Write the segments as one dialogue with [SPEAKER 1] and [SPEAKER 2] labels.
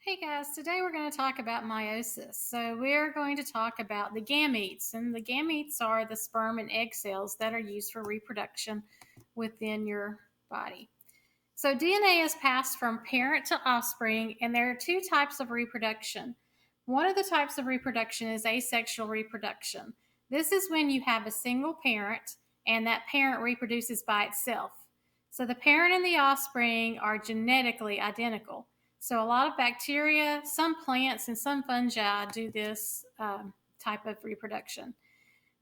[SPEAKER 1] Hey guys, today we're going to talk about meiosis. So, we're going to talk about the gametes, and the gametes are the sperm and egg cells that are used for reproduction within your body. So, DNA is passed from parent to offspring, and there are two types of reproduction. One of the types of reproduction is asexual reproduction. This is when you have a single parent and that parent reproduces by itself. So, the parent and the offspring are genetically identical. So, a lot of bacteria, some plants, and some fungi do this type of reproduction.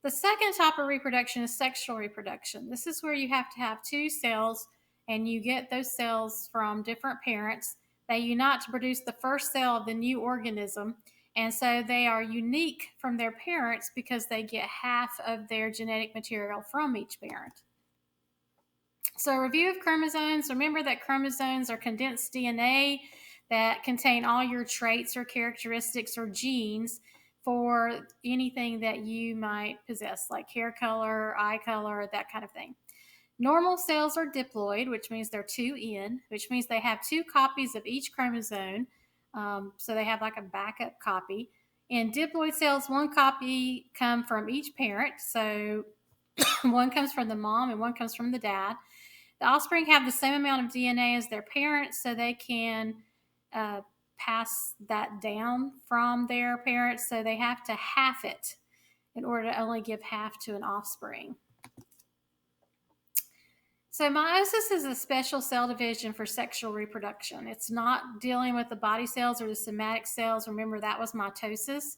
[SPEAKER 1] The second type of reproduction is sexual reproduction. This is where you have to have two cells and you get those cells from different parents. They unite to produce the first cell of the new organism. And so they are unique from their parents because they get half of their genetic material from each parent. So, a review of chromosomes. Remember that chromosomes are condensed DNA that contain all your traits or characteristics or genes for anything that you might possess, like hair color, eye color, that kind of thing. Normal cells are diploid, which means they're 2N, which means they have two copies of each chromosome. So they have like a backup copy. In diploid cells, one copy come from each parent. So one comes from the mom and one comes from the dad. The offspring have the same amount of DNA as their parents, so they can uh, pass that down from their parents. So they have to half it in order to only give half to an offspring. So, meiosis is a special cell division for sexual reproduction. It's not dealing with the body cells or the somatic cells. Remember, that was mitosis.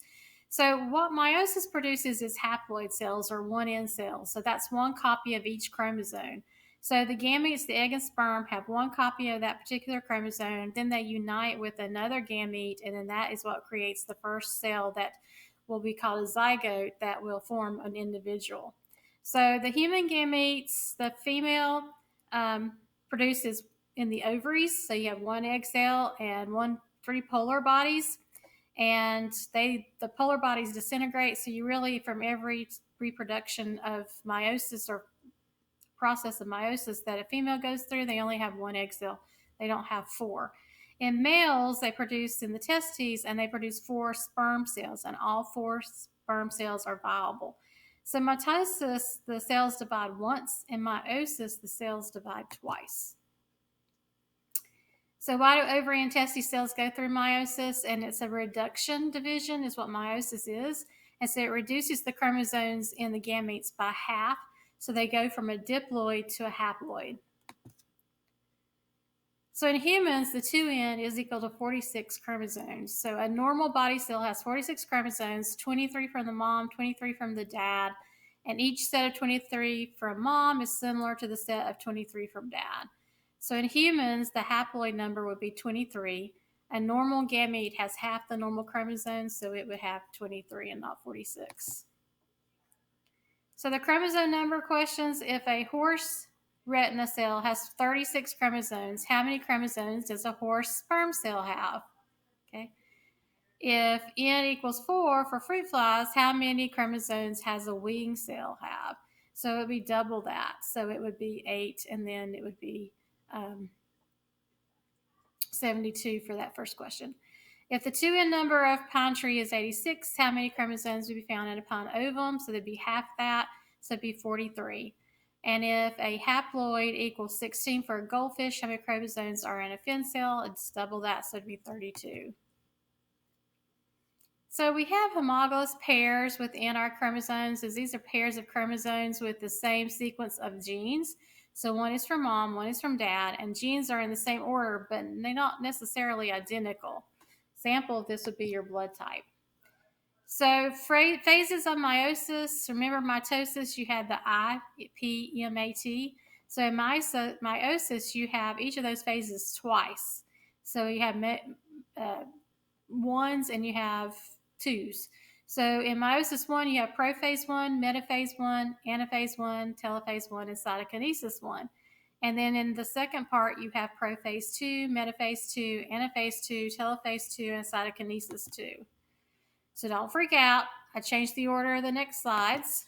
[SPEAKER 1] So, what meiosis produces is haploid cells or 1N cells. So, that's one copy of each chromosome. So, the gametes, the egg and sperm, have one copy of that particular chromosome. Then they unite with another gamete, and then that is what creates the first cell that will be called a zygote that will form an individual. So the human gametes, the female produces in the ovaries. So you have one egg cell and three polar bodies, and the polar bodies disintegrate. So you really, from every reproduction of meiosis or process of meiosis that a female goes through, they only have one egg cell. They don't have four. In males, they produce in the testes and they produce four sperm cells, and all four sperm cells are viable. So, mitosis, the cells divide once. In meiosis, the cells divide twice. So, why do ovary and testes cells go through meiosis? And it's a reduction division, is what meiosis is. And so, it reduces the chromosomes in the gametes by half. So, they go from a diploid to a haploid. So in humans, the 2N is equal to 46 chromosomes. So a normal body cell has 46 chromosomes, 23 from the mom, 23 from the dad, and each set of 23 from mom is similar to the set of 23 from dad. So in humans, the haploid number would be 23. A normal gamete has half the normal chromosomes, so it would have 23 and not 46. So the chromosome number questions: if a horse retina cell has 36 chromosomes, how many chromosomes does a horse sperm cell have? Okay. If N equals 4 for fruit flies, how many chromosomes has a wing cell have? So it would be double that. So it would be 8, and then it would be 72 for that first question. If the 2N number of pine tree is 86, how many chromosomes would be found in a pine ovum? So there'd be half that, so it'd be 43. And if a haploid equals 16 for a goldfish, how many chromosomes are in a fin cell? It's double that, so it'd be 32. So we have homologous pairs within our chromosomes, as these are pairs of chromosomes with the same sequence of genes. So one is from mom, one is from dad, and genes are in the same order, but they're not necessarily identical. Example of this would be your blood type. So phases of meiosis. Remember mitosis, you had the IPMAT. So in meiosis, you have each of those phases twice. So you have ones and you have twos. So in meiosis 1, you have prophase 1, metaphase 1, anaphase 1, telophase 1, and cytokinesis 1. And then in the second part, you have prophase 2, metaphase 2, anaphase 2, telophase 2, and cytokinesis 2. So don't freak out. I changed the order of the next slides.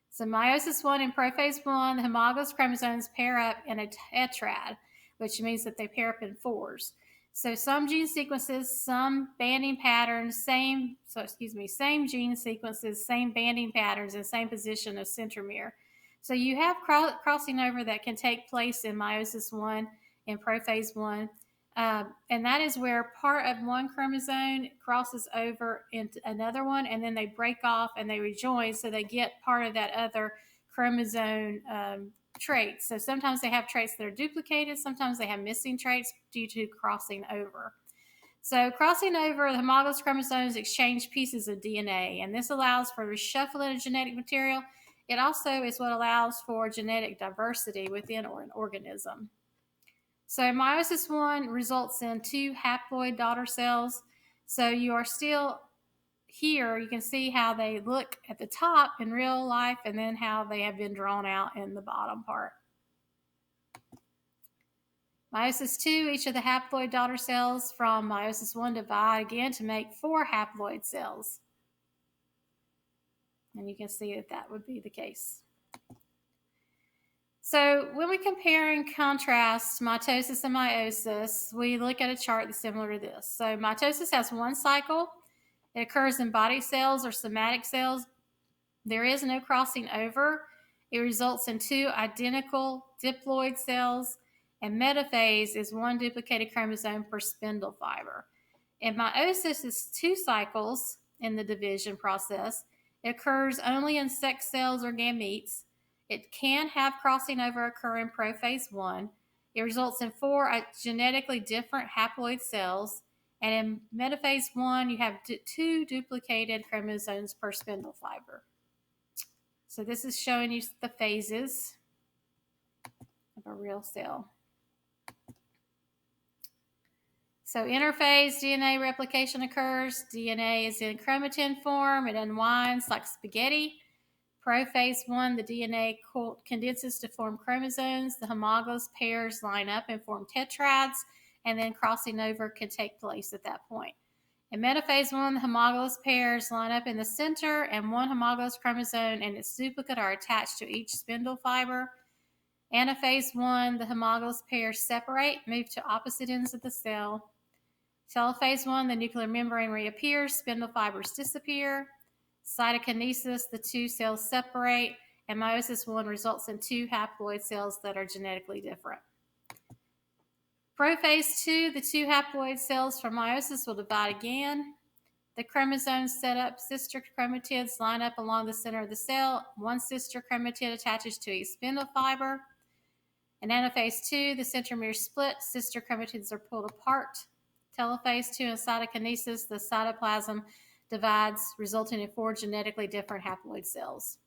[SPEAKER 1] So meiosis 1 and prophase 1, the homologous chromosomes pair up in a tetrad, which means that they pair up in fours. So some gene sequences, some banding patterns, same gene sequences, same banding patterns, and same position of centromere. So you have crossing over that can take place in meiosis 1 and prophase 1. And that is where part of one chromosome crosses over into another one, and then they break off and they rejoin, so they get part of that other chromosome traits. So sometimes they have traits that are duplicated, sometimes they have missing traits due to crossing over. So crossing over, the homologous chromosomes exchange pieces of DNA, and this allows for reshuffling of genetic material. It also is what allows for genetic diversity within an organism. So meiosis 1 results in 2 haploid daughter cells. So you are still here, you can see how they look at the top in real life and then how they have been drawn out in the bottom part. Meiosis 2, each of the haploid daughter cells from meiosis 1 divide again to make 4 haploid cells. And you can see that that would be the case. So when we compare and contrast mitosis and meiosis, we look at a chart that's similar to this. So mitosis has one cycle. It occurs in body cells or somatic cells. There is no crossing over. It results in 2 identical diploid cells, and metaphase is 1 duplicated chromosome per spindle fiber. And meiosis is 2 cycles in the division process. It occurs only in sex cells or gametes. It can have crossing over occur in prophase 1. It results in 4 genetically different haploid cells. And in metaphase 1, you have 2 duplicated chromosomes per spindle fiber. So this is showing you the phases of a real cell. So interphase DNA replication occurs. DNA is in chromatin form. It unwinds like spaghetti. Prophase 1, the DNA condenses to form chromosomes. The homologous pairs line up and form tetrads, and then crossing over can take place at that point. In metaphase 1, the homologous pairs line up in the center, and 1 homologous chromosome and its duplicate are attached to each spindle fiber. Anaphase 1, the homologous pairs separate, move to opposite ends of the cell. Telophase 1, the nuclear membrane reappears, spindle fibers disappear. Cytokinesis, the 2 cells separate, and meiosis 1 results in 2 haploid cells that are genetically different. Prophase 2, the 2 haploid cells from meiosis will divide again. The chromosomes set up sister chromatids line up along the center of the cell. 1 sister chromatid attaches to each spindle fiber. In anaphase 2, the centromere split, sister chromatids are pulled apart. Telophase 2 and cytokinesis, the cytoplasm divides, resulting in 4 genetically different haploid cells.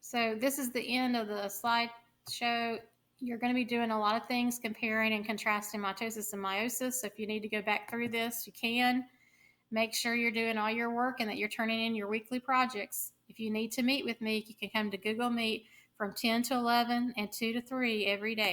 [SPEAKER 1] So this is the end of the slideshow. You're going to be doing a lot of things comparing and contrasting mitosis and meiosis. So if you need to go back through this, you can. Make sure you're doing all your work and that you're turning in your weekly projects. If you need to meet with me, you can come to Google Meet from 10 to 11 and 2 to 3 every day.